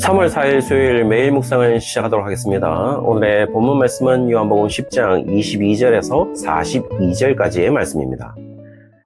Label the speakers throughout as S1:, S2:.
S1: 3월 4일 수요일 매일 묵상을 시작하도록 하겠습니다. 오늘의 본문 말씀은 요한복음 10장 22절에서 42절까지의 말씀입니다.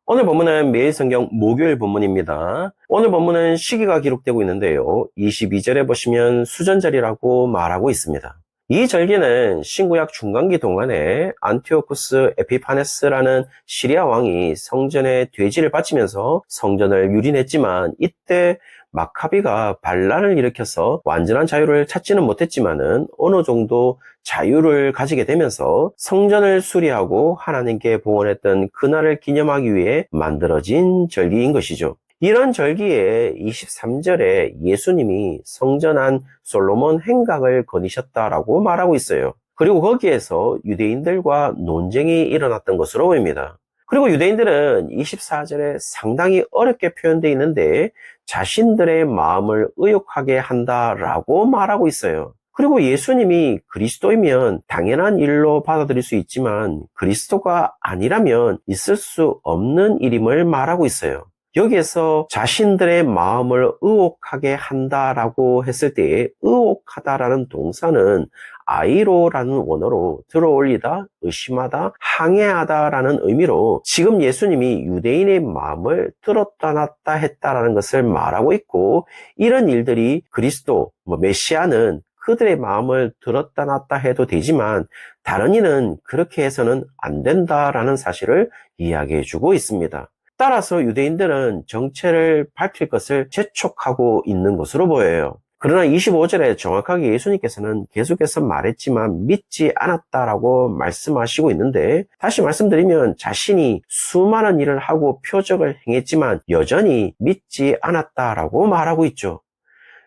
S1: 오늘 본문은 매일 성경 목요일 본문입니다. 오늘 본문은 시기가 기록되고 있는데요. 22절에 보시면 수전절이라고 말하고 있습니다. 이 절기는 신구약 중간기 동안에 안티오쿠스 에피파네스라는 시리아 왕이 성전에 돼지를 바치면서 성전을 유린했지만, 이때 마카비가 반란을 일으켜서 완전한 자유를 찾지는 못했지만은 어느 정도 자유를 가지게 되면서 성전을 수리하고 하나님께 봉헌했던 그날을 기념하기 위해 만들어진 절기인 것이죠. 이런 절기에 23절에 예수님이 성전 안 솔로몬 행각을 거니셨다라고 말하고 있어요. 그리고 거기에서 유대인들과 논쟁이 일어났던 것으로 보입니다. 그리고 유대인들은 24절에 상당히 어렵게 표현되어 있는데 자신들의 마음을 의욕하게 한다라고 말하고 있어요. 그리고 예수님이 그리스도이면 당연한 일로 받아들일 수 있지만 그리스도가 아니라면 있을 수 없는 일임을 말하고 있어요. 여기에서 자신들의 마음을 의혹하게 한다라고 했을 때에 의혹하다라는 동사는 아이로라는 원어로 들어올리다, 의심하다, 항해하다라는 의미로 지금 예수님이 유대인의 마음을 들었다 놨다 했다라는 것을 말하고 있고, 이런 일들이 그리스도, 메시아는 그들의 마음을 들었다 놨다 해도 되지만 다른 이는 그렇게 해서는 안 된다라는 사실을 이야기해 주고 있습니다. 따라서 유대인들은 정체를 밝힐 것을 재촉하고 있는 것으로 보여요. 그러나 25절에 정확하게 예수님께서는 계속해서 말했지만 믿지 않았다라고 말씀하시고 있는데, 다시 말씀드리면 자신이 수많은 일을 하고 표적을 행했지만 여전히 믿지 않았다라고 말하고 있죠.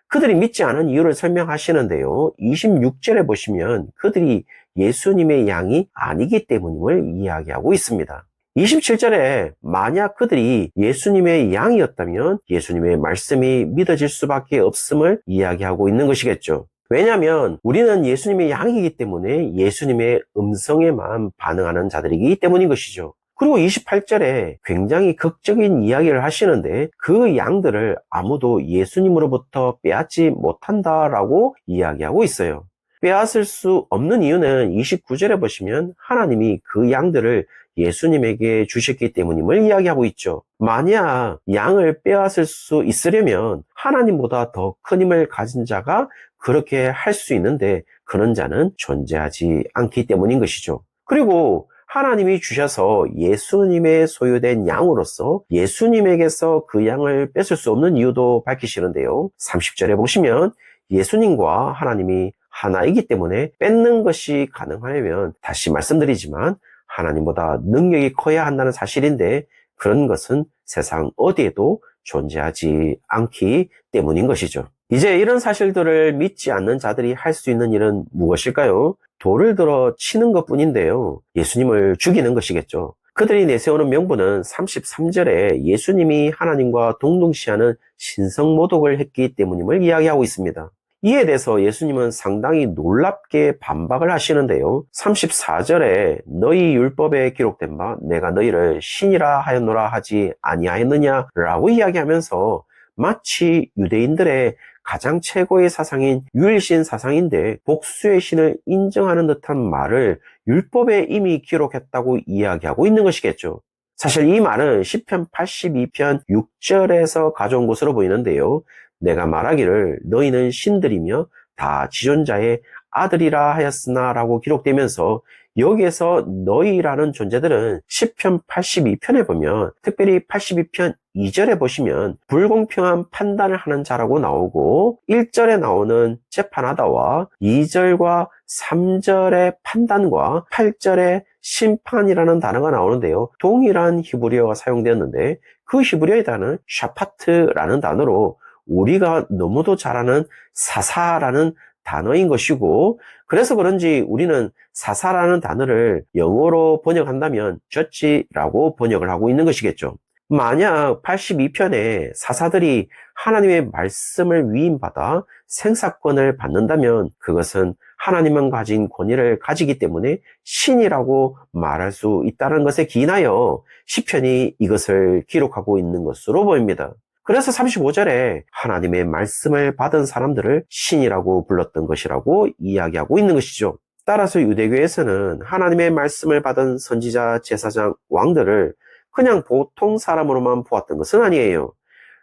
S1: 그들이 믿지 않은 이유를 설명하시는데요. 26절에 보시면 그들이 예수님의 양이 아니기 때문임을 이야기하고 있습니다. 27절에 만약 그들이 예수님의 양이었다면 예수님의 말씀이 믿어질 수밖에 없음을 이야기하고 있는 것이겠죠. 왜냐하면 우리는 예수님의 양이기 때문에 예수님의 음성에만 반응하는 자들이기 때문인 것이죠. 그리고 28절에 굉장히 극적인 이야기를 하시는데 그 양들을 아무도 예수님으로부터 빼앗지 못한다라고 이야기하고 있어요. 빼앗을 수 없는 이유는 29절에 보시면 하나님이 그 양들을 예수님에게 주셨기 때문임을 이야기하고 있죠. 만약 양을 빼앗을 수 있으려면 하나님보다 더 큰 힘을 가진 자가 그렇게 할 수 있는데 그런 자는 존재하지 않기 때문인 것이죠. 그리고 하나님이 주셔서 예수님의 소유된 양으로서 예수님에게서 그 양을 뺏을 수 없는 이유도 밝히시는데요. 30절에 보시면 예수님과 하나님이 하나이기 때문에 뺏는 것이 가능하려면, 다시 말씀드리지만 하나님보다 능력이 커야 한다는 사실인데 그런 것은 세상 어디에도 존재하지 않기 때문인 것이죠. 이제 이런 사실들을 믿지 않는 자들이 할 수 있는 일은 무엇일까요? 돌을 들어 치는 것뿐인데요. 예수님을 죽이는 것이겠죠. 그들이 내세우는 명분은 33절에 예수님이 하나님과 동등시하는 신성모독을 했기 때문임을 이야기하고 있습니다. 이에 대해서 예수님은 상당히 놀랍게 반박을 하시는데요. 34절에 너희 율법에 기록된 바 내가 너희를 신이라 하였노라 하지 아니하였느냐라고 이야기하면서 마치 유대인들의 가장 최고의 사상인 유일신 사상인데 복수의 신을 인정하는 듯한 말을 율법에 이미 기록했다고 이야기하고 있는 것이겠죠. 사실 이 말은 시편 82편 6절에서 가져온 것으로 보이는데요. 내가 말하기를 너희는 신들이며 다 지존자의 아들이라 하였으나 라고 기록되면서 여기에서 너희라는 존재들은 시편 82편에 보면, 특별히 82편 2절에 보시면 불공평한 판단을 하는 자라고 나오고, 1절에 나오는 재판하다와 2절과 3절의 판단과 8절의 심판이라는 단어가 나오는데요. 동일한 히브리어가 사용되었는데 그 히브리어의 단어는 샤파트라는 단어로 우리가 너무도 잘 아는 사사라는 단어인 것이고, 그래서 그런지 우리는 사사라는 단어를 영어로 번역한다면 judge라고 번역을 하고 있는 것이겠죠. 만약 82편에 사사들이 하나님의 말씀을 위임받아 생사권을 받는다면 그것은 하나님만 가진 권위를 가지기 때문에 신이라고 말할 수 있다는 것에 기인하여 시편이 이것을 기록하고 있는 것으로 보입니다. 그래서 35절에 하나님의 말씀을 받은 사람들을 신이라고 불렀던 것이라고 이야기하고 있는 것이죠. 따라서 유대교에서는 하나님의 말씀을 받은 선지자, 제사장, 왕들을 그냥 보통 사람으로만 보았던 것은 아니에요.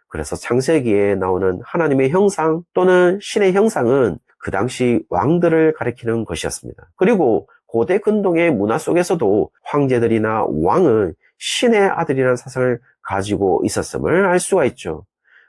S1: 그래서 창세기에 나오는 하나님의 형상 또는 신의 형상은 그 당시 왕들을 가리키는 것이었습니다. 그리고 고대 근동의 문화 속에서도 황제들이나 왕은 신의 아들이라는 사상을 가지고 있었음을 알 수가 있죠.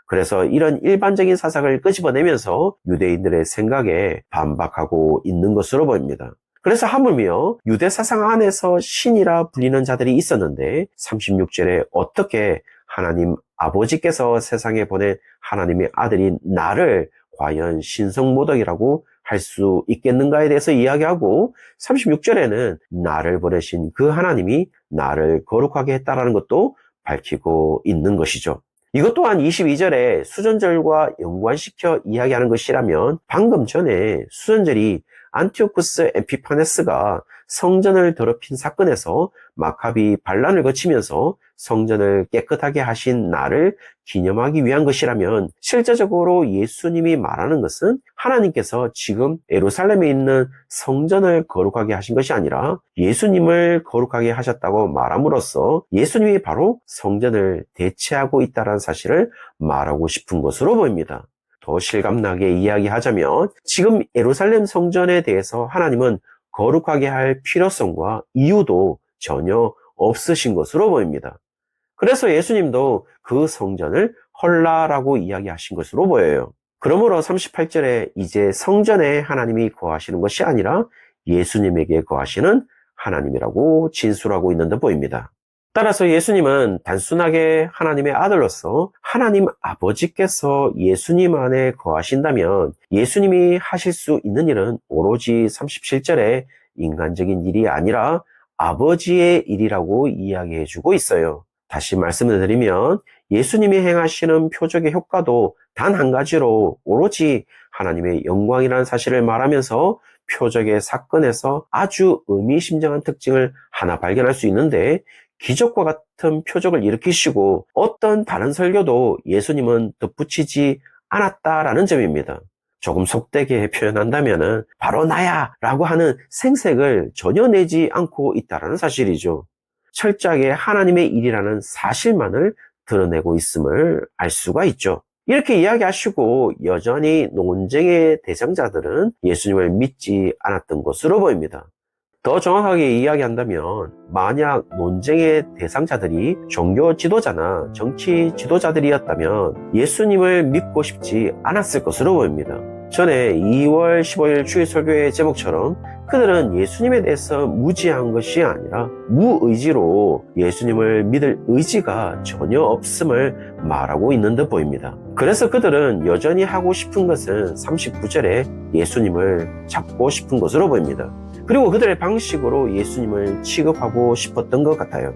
S1: 그래서 이런 일반적인 사상을 끄집어내면서 유대인들의 생각에 반박하고 있는 것으로 보입니다. 그래서 하물며 유대 사상 안에서 신이라 불리는 자들이 있었는데 36절에 어떻게 하나님 아버지께서 세상에 보낸 하나님의 아들인 나를 과연 신성모독이라고 할 수 있겠는가에 대해서 이야기하고 36절에는 나를 보내신 그 하나님이 나를 거룩하게 했다라는 것도 밝히고 있는 것이죠. 이것 또한 22절에 수전절과 연관시켜 이야기하는 것이라면 방금 전에 수전절이 안티오쿠스 에피파네스가 성전을 더럽힌 사건에서 마카비 반란을 거치면서 성전을 깨끗하게 하신 날을 기념하기 위한 것이라면 실제적으로 예수님이 말하는 것은 하나님께서 지금 예루살렘에 있는 성전을 거룩하게 하신 것이 아니라 예수님을 거룩하게 하셨다고 말함으로써 예수님이 바로 성전을 대체하고 있다는 사실을 말하고 싶은 것으로 보입니다. 더 실감나게 이야기하자면 지금 예루살렘 성전에 대해서 하나님은 거룩하게 할 필요성과 이유도 전혀 없으신 것으로 보입니다. 그래서 예수님도 그 성전을 헐라라고 이야기하신 것으로 보여요. 그러므로 38절에 이제 성전에 하나님이 거하시는 것이 아니라 예수님에게 거하시는 하나님이라고 진술하고 있는 듯 보입니다. 따라서 예수님은 단순하게 하나님의 아들로서 하나님 아버지께서 예수님 안에 거하신다면 예수님이 하실 수 있는 일은 오로지 37절에 인간적인 일이 아니라 아버지의 일이라고 이야기해주고 있어요. 다시 말씀을 드리면 예수님이 행하시는 표적의 효과도 단 한 가지로 오로지 하나님의 영광이라는 사실을 말하면서 표적의 사건에서 아주 의미심장한 특징을 하나 발견할 수 있는데 기적과 같은 표적을 일으키시고 어떤 다른 설교도 예수님은 덧붙이지 않았다라는 점입니다. 조금 속되게 표현한다면 바로 나야 라고 하는 생색을 전혀 내지 않고 있다는 사실이죠. 철저하게 하나님의 일이라는 사실만을 드러내고 있음을 알 수가 있죠. 이렇게 이야기하시고 여전히 논쟁의 대상자들은 예수님을 믿지 않았던 것으로 보입니다. 더 정확하게 이야기한다면 만약 논쟁의 대상자들이 종교 지도자나 정치 지도자들이었다면 예수님을 믿고 싶지 않았을 것으로 보입니다. 전에 2월 15일 주일 설교의 제목처럼 그들은 예수님에 대해서 무지한 것이 아니라 무의지로 예수님을 믿을 의지가 전혀 없음을 말하고 있는 듯 보입니다. 그래서 그들은 여전히 하고 싶은 것은 39절에 예수님을 잡고 싶은 것으로 보입니다. 그리고 그들의 방식으로 예수님을 취급하고 싶었던 것 같아요.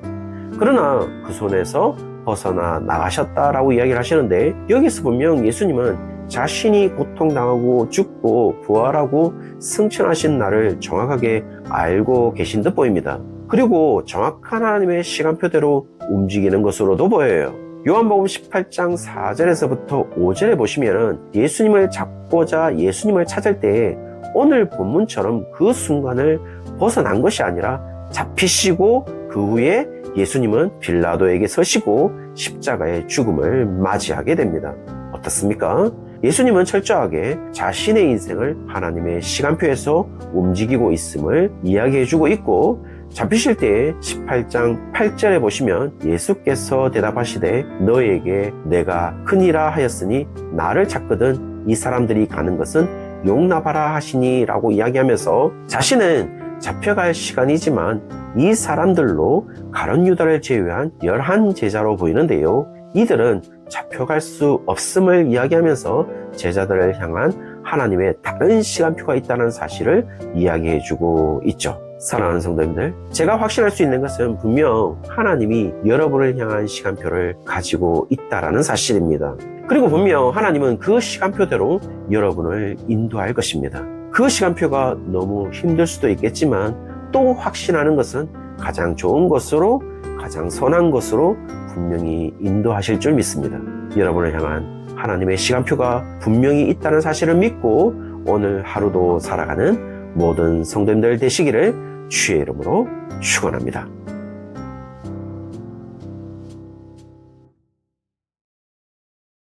S1: 그러나 그 손에서 벗어나 나가셨다라고 이야기를 하시는데 여기서 분명 예수님은 자신이 고통당하고 죽고 부활하고 승천하신 날을 정확하게 알고 계신 듯 보입니다. 그리고 정확한 하나님의 시간표대로 움직이는 것으로도 보여요. 요한복음 18장 4절에서부터 5절에 보시면 예수님을 잡고자 예수님을 찾을 때 오늘 본문처럼 그 순간을 벗어난 것이 아니라 잡히시고 그 후에 예수님은 빌라도에게 서시고 십자가의 죽음을 맞이하게 됩니다. 어떻습니까? 예수님은 철저하게 자신의 인생을 하나님의 시간표에서 움직이고 있음을 이야기해주고 있고 잡히실 때 18장 8절에 보시면 예수께서 대답하시되 너에게 내가 크니라 하였으니 나를 찾거든 이 사람들이 가는 것은 용납하라 하시니 라고 이야기하면서 자신은 잡혀갈 시간이지만 이 사람들로 가룟 유다를 제외한 11제자로 보이는데요. 이들은 잡혀갈 수 없음을 이야기하면서 제자들을 향한 하나님의 다른 시간표가 있다는 사실을 이야기해주고 있죠. 사랑하는 성도님들, 제가 확신할 수 있는 것은 분명 하나님이 여러분을 향한 시간표를 가지고 있다는 사실입니다. 그리고 분명 하나님은 그 시간표대로 여러분을 인도할 것입니다. 그 시간표가 너무 힘들 수도 있겠지만 또 확신하는 것은 가장 좋은 것으로 가장 선한 것으로 분명히 인도하실 줄 믿습니다. 여러분을 향한 하나님의 시간표가 분명히 있다는 사실을 믿고 오늘 하루도 살아가는 모든 성도님들 되시기를 주의 이름으로 축원합니다.